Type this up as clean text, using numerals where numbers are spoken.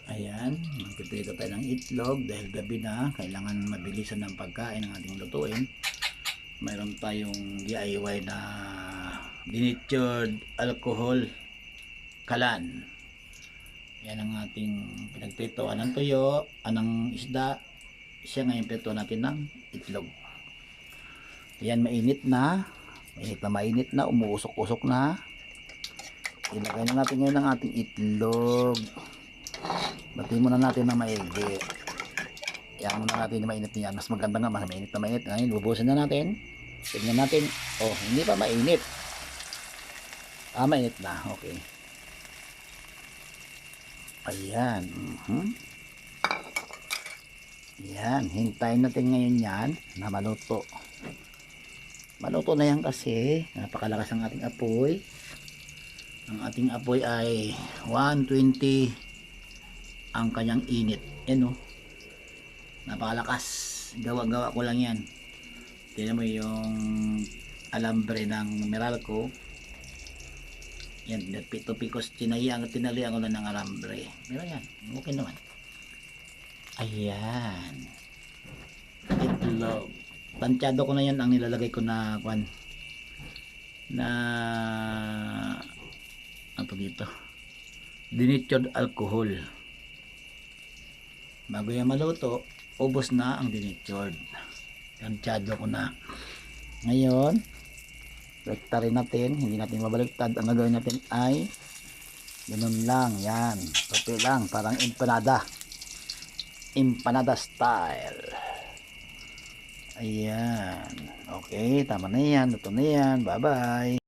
Ayan, magpiprito tayo ng itlog dahil gabi na, kailangan mabilisan ng pagkain ng ating lutuin. Mayroon tayong DIY na denatured alcohol kalan. Yan ang ating pinagpritoan ng tuyo, anong isda. Siya ngayon prito natin ng itlog. Yan, mainit na, umuusok-usok na. Ilagay na natin ngayon ang ating itlog. Bati muna natin na maigi. Yan muna natin na mainit niyan. Mas maganda nga, mas mainit na mainit. Ngayon, bubusin na natin. Tignan natin. Oh, hindi pa mainit. Mainit na. Okay. Ayan. Yan. Hintayin natin ngayon yan na maluto. Maluto na yan kasi napakalakas ang ating apoy. Ang ating apoy ay 120 ang kanyang init. Yan o. Napakalakas. Gawa-gawa ko lang yan. Tignan mo yung alambre ng Meralco. Yan. Pito-pikos. Tinalian ko lang ng alambre. Pero yan. Okay naman. Ayan. Itlog. Tansyado ko na yan ang nilalagay ko na ano dito, denatured alcohol. Bago yan maluto, ubos na ang denatured. Tansyado ko na. Ngayon, rekta rin natin, hindi natin mabaliktad. Ang gagawin natin ay ganun lang, yan, tupi lang, parang empanada style. Ayan. Okay, tama na yan. Luto na yan. Bye-bye.